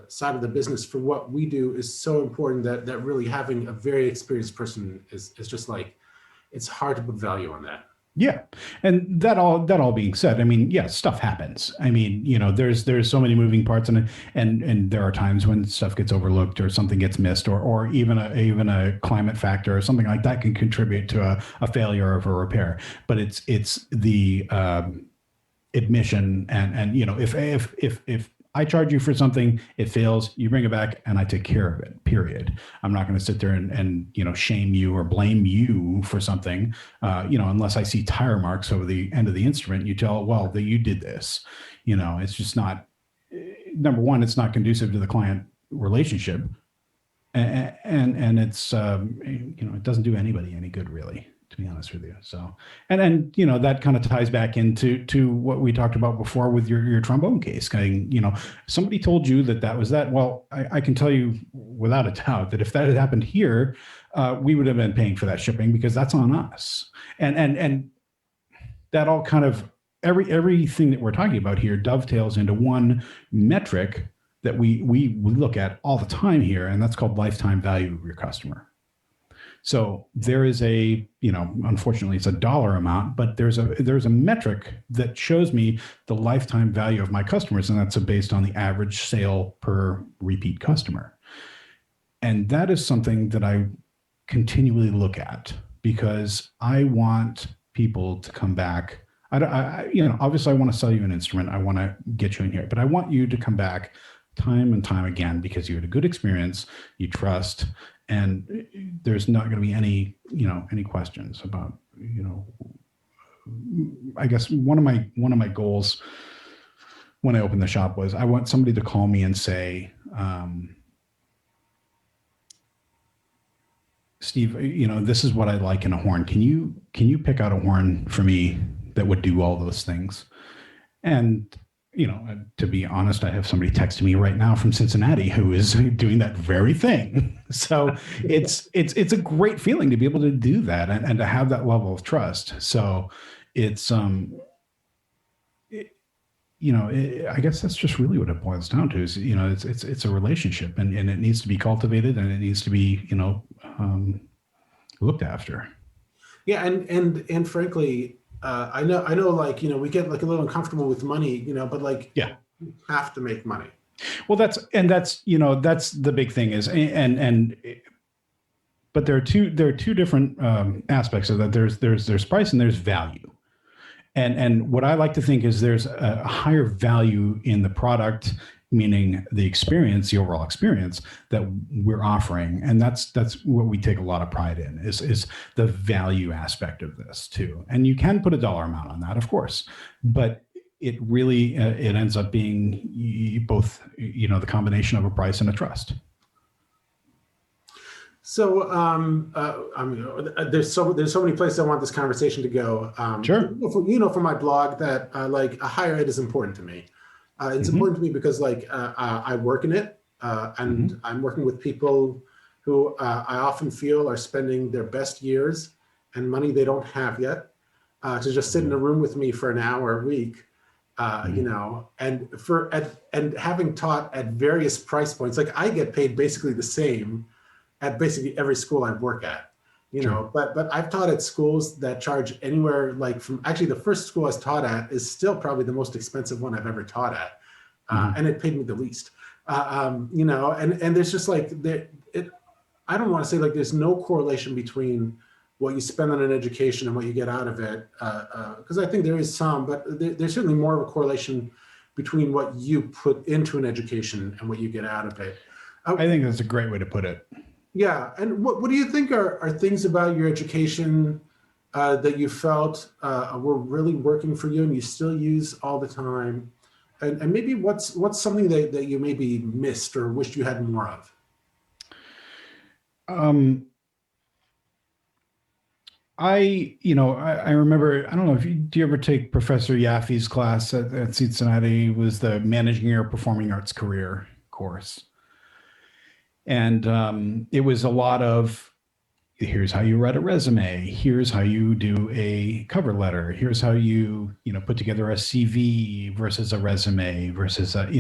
side of the business for what we do is so important that really having a very experienced person is just like, it's hard to put value on that. Yeah. And that all being said, I mean, yeah, stuff happens. I mean, there's so many moving parts, and there are times when stuff gets overlooked or something gets missed, or even a climate factor or something like that can contribute to a failure of a repair. But it's the admission, and if I charge you for something, it fails, you bring it back, and I take care of it. Period. I'm not going to sit there and shame you or blame you for something, unless I see tire marks over the end of the instrument. You tell, well, that you did this. It's just not. Number one, it's not conducive to the client relationship, and it's it doesn't do anybody any good, really, to be honest with you. So, and that kind of ties back into what we talked about before with your trombone case. Somebody told you that was that. Well, I can tell you without a doubt that if that had happened here, we would have been paying for that shipping, because that's on us. And that all kind of everything that we're talking about here dovetails into one metric that we look at all the time here, and that's called lifetime value of your customer. So there is unfortunately, it's a dollar amount, but there's a metric that shows me the lifetime value of my customers, and that's based on the average sale per repeat customer. And that is something that I continually look at, because I want people to come back. Obviously, I want to sell you an instrument. I want to get you in here, but I want you to come back time and time again, because you had a good experience, you trust, and there's not going to be any questions about. I guess one of my goals when I opened the shop was I want somebody to call me and say, Steve, this is what I like in a horn. Can you pick out a horn for me that would do all those things? And to be honest, I have somebody texting me right now from Cincinnati who is doing that very thing. So it's a great feeling to be able to do that, and to have that level of trust. So it's I guess that's just really what it boils down to. Is it's a relationship, and it needs to be cultivated, and it needs to be looked after. Yeah, and frankly, I know, like, we get like a little uncomfortable with money, but like, Yeah. you have to make money. Well, that's the big thing is, but there are two different aspects of that. There's price and there's value. And what I like to think is there's a higher value in the product, meaning the experience, the overall experience that we're offering. And that's what we take a lot of pride in, is the value aspect of this too. And you can put a dollar amount on that, of course, but it really, it ends up being both, the combination of a price and a trust. So, I mean, there's so many places I want this conversation to go. Sure. For my blog, that like a higher ed is important to me. It's important to me because, like, I work in it, and I'm working with people who I often feel are spending their best years and money they don't have yet to just sit in a room with me for an hour a week, and having taught at various price points. Like, I get paid basically the same at basically every school I work at, Sure. but I've taught at schools that charge anywhere, like, from, actually, the first school I was taught at is still probably the most expensive one I've ever taught at. And it paid me the least, and there's just like, I don't want to say, like, there's no correlation between what you spend on an education and what you get out of it. Because I think there is some, but there's certainly more of a correlation between what you put into an education and what you get out of it. I think that's a great way to put it. Yeah. And what do you think are things about your education that you felt were really working for you and you still use all the time? And maybe what's something that you maybe missed or wished you had more of? Um, I remember, I don't know if do you ever take Professor Yaffe's class at Cincinnati? It was the Managing Your Performing Arts Career course. And it was a lot of, here's how you write a resume. Here's how you do a cover letter. Here's how put together a CV versus a resume versus it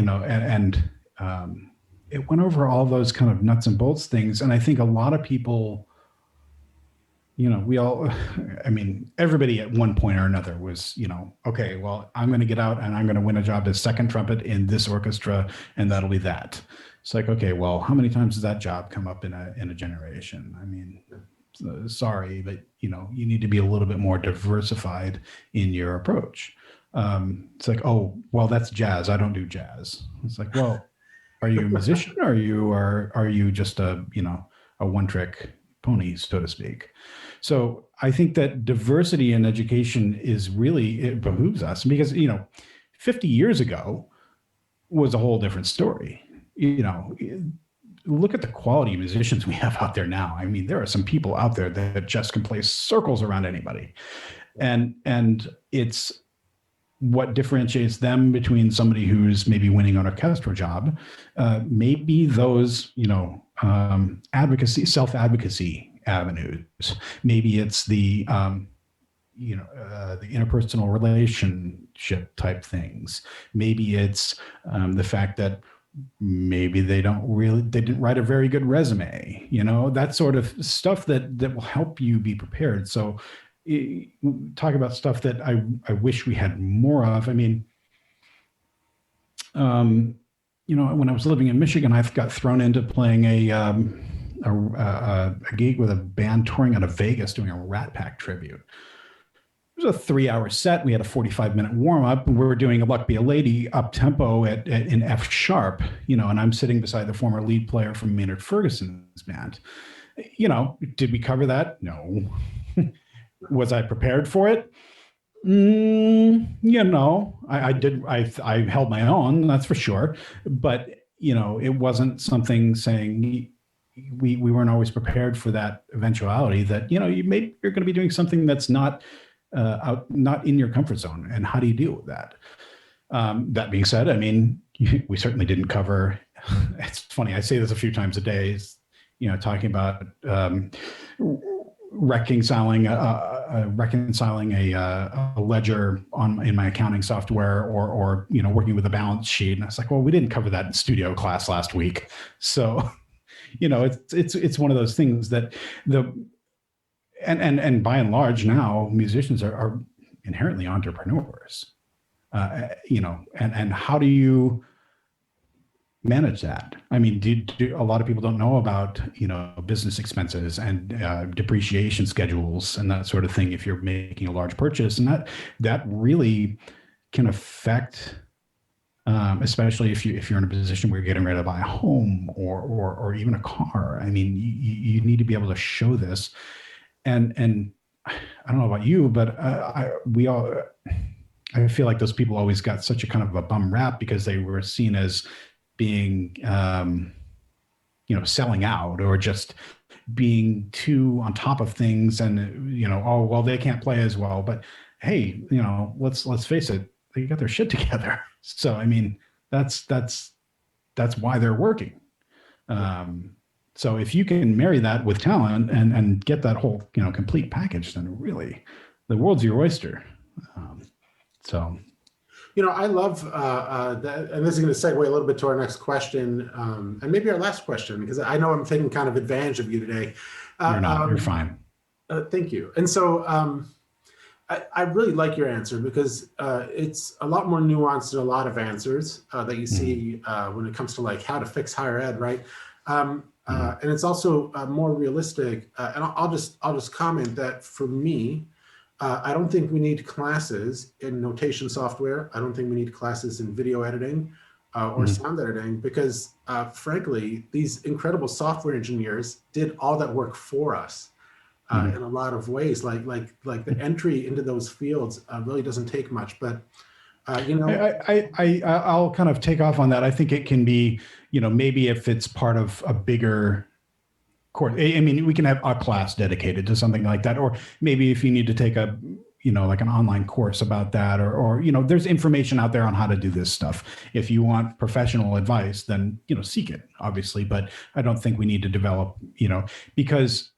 went over all those kind of nuts and bolts things. And I think a lot of people, we all, I mean, everybody at one point or another was, okay, well, I'm going to get out and I'm going to win a job as second trumpet in this orchestra, and that'll be that. It's like, okay, well, how many times does that job come up in a generation? I mean, sorry, but you need to be a little bit more diversified in your approach. It's like, oh, well, that's jazz. I don't do jazz. It's like, well, are you a musician, or are you just a one-trick pony, so to speak? So I think that diversity in education it behooves us, because 50 years ago was a whole different story. Look at the quality of musicians we have out there now. I mean, there are some people out there that just can play circles around anybody, and it's what differentiates them between somebody who's maybe winning an orchestral job, maybe those self-advocacy avenues. Maybe it's the interpersonal relationship type things. Maybe it's the fact that maybe they didn't write a very good resume, that sort of stuff that will help you be prepared. So talk about stuff that I wish we had more of. I mean, when I was living in Michigan, I got thrown into playing a gig with a band touring out of Vegas doing a Rat Pack tribute. It was a 3-hour set. We had a 45-minute warm up, and we were doing a Luck Be a Lady up tempo in F sharp, and I'm sitting beside the former lead player from Maynard Ferguson's band. Did we cover that? No. Was I prepared for it? I did. I held my own, that's for sure. But, it wasn't something saying we weren't always prepared for that eventuality that, you're going to be doing something that's not in your comfort zone. And how do you deal with that? That being said, I mean, we certainly didn't cover, it's funny, I say this a few times a day, talking about reconciling a ledger in my accounting software, or working with a balance sheet. And I was like, well, we didn't cover that in studio class last week. So, it's one of those things that and by and large now musicians are inherently entrepreneurs, and how do you manage that? I mean, a lot of people don't know about, business expenses and depreciation schedules and that sort of thing if you're making a large purchase. And that really can affect, especially if you're in a position where you're getting ready to buy a home or even a car. I mean, you need to be able to show this. And I don't know about you, but I feel like those people always got such a kind of a bum rap because they were seen as being, selling out, or just being too on top of things, and oh well, they can't play as well. But hey, let's face it, they got their shit together. So I mean, that's why they're working. So if you can marry that with talent and get that whole complete package, then really the world's your oyster. So. I love that, and this is going to segue a little bit to our next question, and maybe our last question, because I know I'm taking kind of advantage of you today. You're not. You're fine. Thank you. And so I really like your answer, because it's a lot more nuanced than a lot of answers that you see when it comes to like how to fix higher ed, right? And it's also more realistic. And I'll just comment that for me, I don't think we need classes in notation software. I don't think we need classes in video editing or sound editing, because frankly, these incredible software engineers did all that work for us in a lot of ways. Like the entry into those fields really doesn't take much. But You know, I'll kind of take off on that. I think it can be, maybe if it's part of a bigger course. I mean, we can have a class dedicated to something like that, or maybe if you need to take a, like an online course about that, or there's information out there on how to do this stuff. If you want professional advice, then seek it, obviously. But I don't think we need to develop, because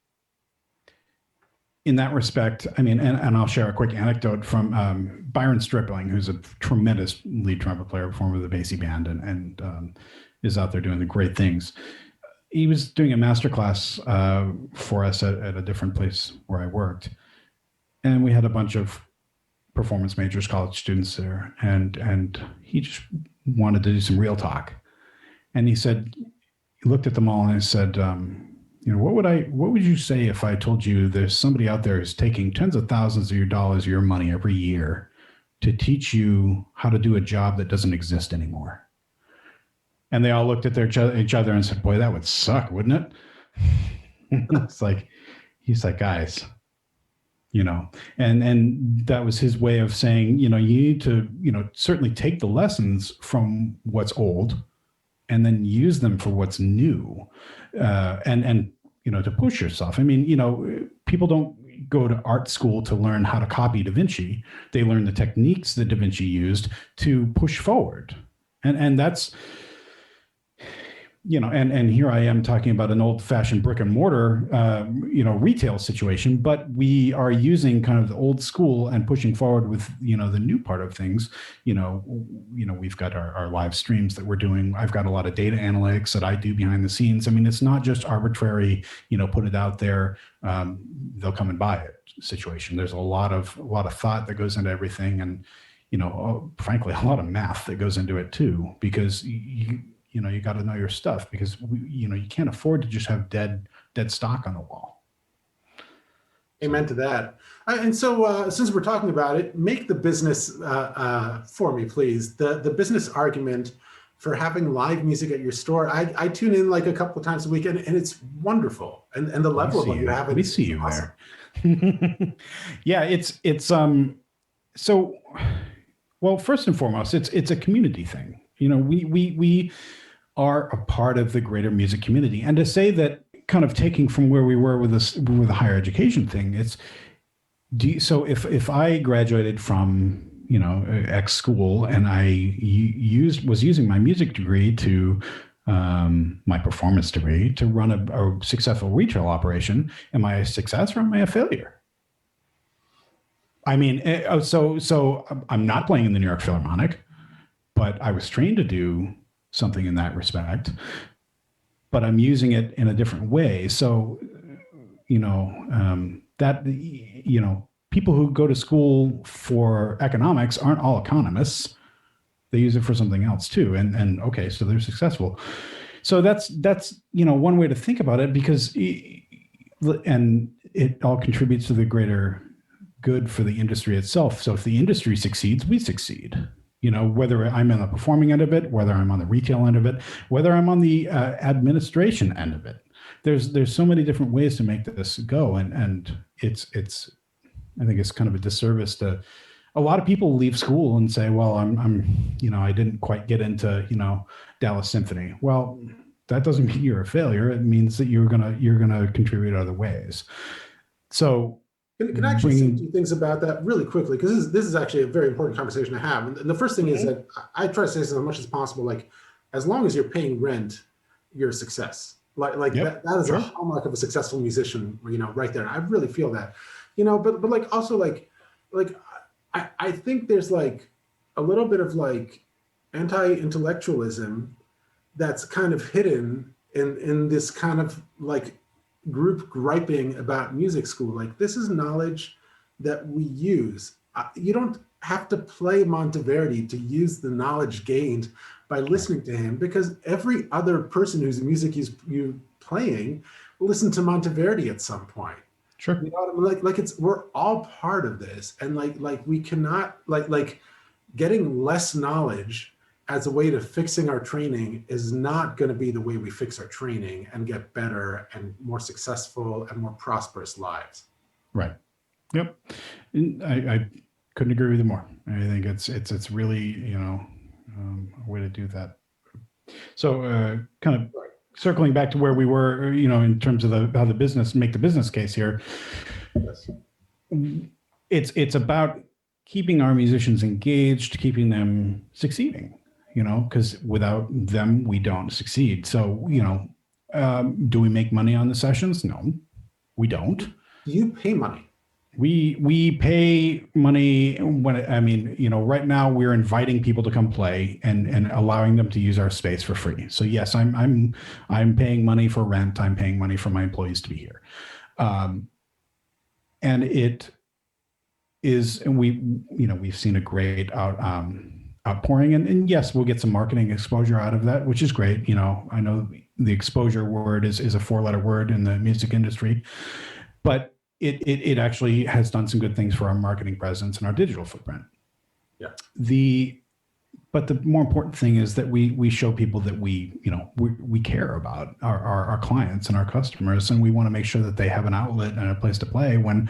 in that respect, I mean, and I'll share a quick anecdote from Byron Stripling, who's a tremendous lead trumpet player, former of the Basie Band, and is out there doing the great things. He was doing a master class for us at a different place where I worked, and we had a bunch of performance majors, college students there, and he just wanted to do some real talk. And he said, he looked at them all and he said, what would you say if I told you there's somebody out there who's taking tens of thousands of your dollars, your money every year to teach you how to do a job that doesn't exist anymore? And they all looked at each other and said, boy, that would suck, wouldn't it? He's like, guys, and that was his way of saying, you need to, certainly take the lessons from what's old and then use them for what's new, and to push yourself. I mean, people don't go to art school to learn how to copy Da Vinci. They learn the techniques that Da Vinci used to push forward, and that's. And here I am talking about an old-fashioned brick and mortar, retail situation, but we are using kind of the old school and pushing forward with, the new part of things. We've got our live streams that we're doing. I've got a lot of data analytics that I do behind the scenes. I mean, it's not just arbitrary, put it out there, they'll come and buy it situation. There's a lot of thought that goes into everything, and, frankly, a lot of math that goes into it too, because you got to know your stuff, because you can't afford to just have dead stock on the wall. Amen to that. And so since we're talking about it, make the business for me, please. The business argument for having live music at your store. I tune in like a couple of times a week, and it's wonderful. And the level of what you have. We see you awesome. There. Yeah, it's so. Well, first and foremost, it's a community thing. We are a part of the greater music community. And to say that, kind of taking from where we were with the higher education thing, so if I graduated from, X school and I was using my music degree to, my performance degree to run a successful retail operation, am I a success or am I a failure? I mean, so I'm not playing in the New York Philharmonic, but I was trained to do something in that respect, but I'm using it in a different way. So, people who go to school for economics aren't all economists. They use it for something else too. And okay, so they're successful. So that's, one way to think about it, because, and it all contributes to the greater good for the industry itself. So if the industry succeeds, we succeed. Whether I'm on the performing end of it, whether I'm on the retail end of it, whether I'm on the administration end of it. There's so many different ways to make this go, and it's I think it's kind of a disservice to a lot of people. Leave school and say, well, I'm I didn't quite get into Dallas Symphony. Well, that doesn't mean you're a failure. It means that you're gonna contribute other ways. So. Can I actually say two things about that really quickly? Because this is actually a very important conversation to have. And the first thing is that I try to say this as much as possible, like, as long as you're paying rent, you're a success. Yep. that is sure. A hallmark of a successful musician, right there. I really feel that, but like also like I think there's like a little bit of like anti-intellectualism that's kind of hidden in this kind of like group griping about music school. Like, this is knowledge that we use. You don't have to play Monteverdi to use the knowledge gained by listening to him, because every other person whose music you playing listened to Monteverdi at some point. Sure. You know what I mean? We're all part of this, and like we cannot like getting less knowledge as a way to fixing our training is not going to be the way we fix our training and get better and more successful and more prosperous lives. Right. Yep. And I couldn't agree with you more. I think it's really, a way to do that. So kind of circling back to where we were, in terms of how the business case here. Yes. It's about keeping our musicians engaged, keeping them succeeding, because without them, we don't succeed. So, do we make money on the sessions? No, we don't. Do you pay money? We pay money right now we're inviting people to come play and allowing them to use our space for free. So yes, I'm paying money for rent. I'm paying money for my employees to be here. And it is, and we've seen a great outpouring, and yes, we'll get some marketing exposure out of that, which is great. I know the exposure word is a 4-letter word in the music industry, but it actually has done some good things for our marketing presence and our digital footprint. Yeah. But the more important thing is that we show people that we care about our clients and our customers, and we want to make sure that they have an outlet and a place to play when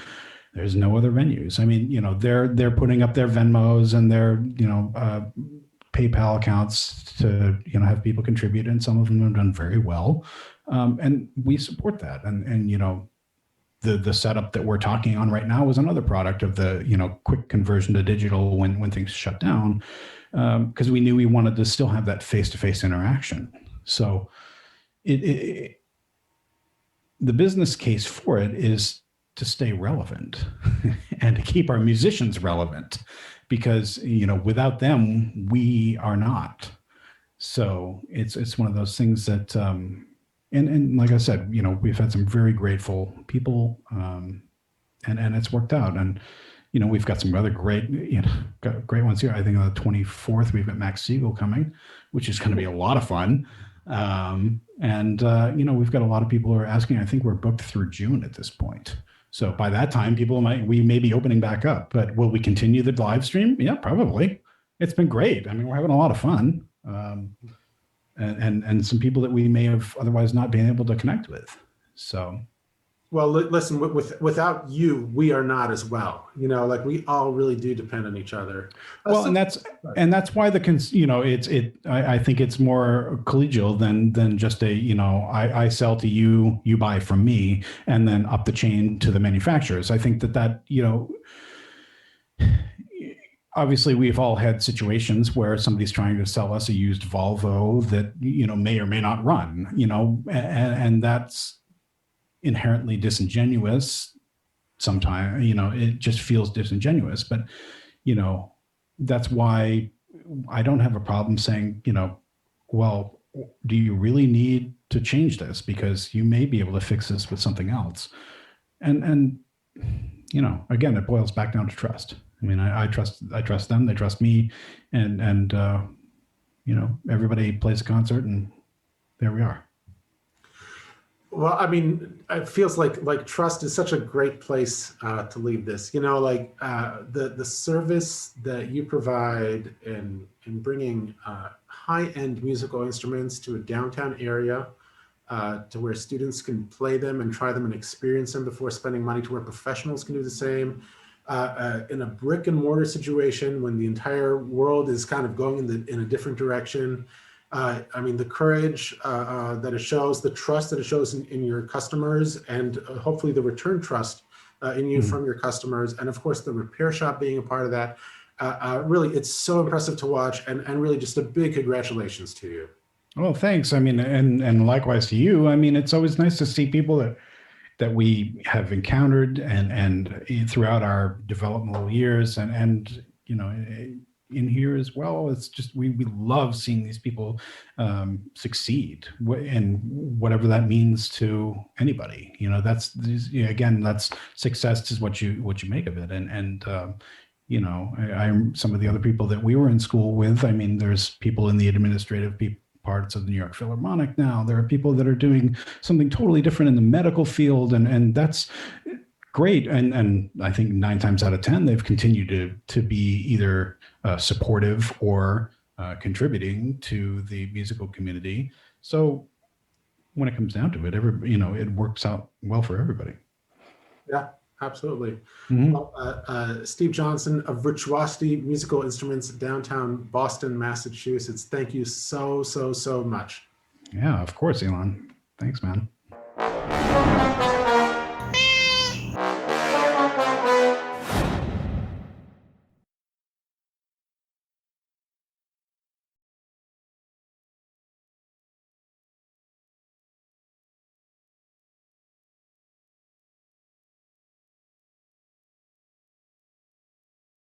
there's no other venues. I mean, they're putting up their Venmos and their PayPal accounts to have people contribute, and some of them have done very well, and we support that. And the setup that we're talking on right now was another product of the quick conversion to digital when things shut down, because we knew we wanted to still have that face-to-face interaction. So the business case for it is to stay relevant and to keep our musicians relevant, because without them we are not. So it's one of those things that and like I said, we've had some very grateful people, and it's worked out. And we've got some other great ones here. I think on the 24th we've got Max Siegel coming, which is going to be a lot of fun. And we've got a lot of people who are asking. I think we're booked through June at this point. So by that time, we may be opening back up. But will we continue the live stream? Yeah, probably. It's been great. I mean, we're having a lot of fun. And some people that we may have otherwise not been able to connect with. So, well, listen, without you, we are not as well. Like we all really do depend on each other. Well, and that's why I think it's more collegial than just I sell to you, you buy from me, and then up the chain to the manufacturers. I think that obviously we've all had situations where somebody's trying to sell us a used Volvo that may or may not run, and that's inherently disingenuous. Sometimes it just feels disingenuous, but that's why I don't have a problem saying, well, do you really need to change this, because you may be able to fix this with something else. And again, it boils back down to trust. I mean, I trust them, they trust me, and everybody plays a concert, and there we are. Well, I mean, it feels like trust is such a great place to leave this. The service that you provide in bringing high-end musical instruments to a downtown area, to where students can play them and try them and experience them before spending money, to where professionals can do the same. In a brick and mortar situation, when the entire world is kind of going in a different direction. I mean, the courage that it shows, the trust that it shows in your customers, and hopefully the return trust in you from your customers. And of course, the repair shop being a part of that. Really, it's so impressive to watch, and really just a big congratulations to you. Well, thanks. I mean, and likewise to you. I mean, it's always nice to see people that we have encountered and throughout our developmental years, and in here as well. It's just we love seeing these people succeed, and whatever that means to anybody. That's success is what you make of it. And I'm some of the other people that we were in school with. I mean, there's people in the administrative parts of the New York Philharmonic now. There are people that are doing something totally different in the medical field, and that's great. And I think 9 times out of 10, they've continued to be either supportive or contributing to the musical community. So when it comes down to it, it works out well for everybody. Yeah, Absolutely. Mhm. Well, Steve Johnson of Virtuosity Musical Instruments, downtown Boston, Massachusetts. Thank you so much. Yeah, of course, Elon. Thanks, man.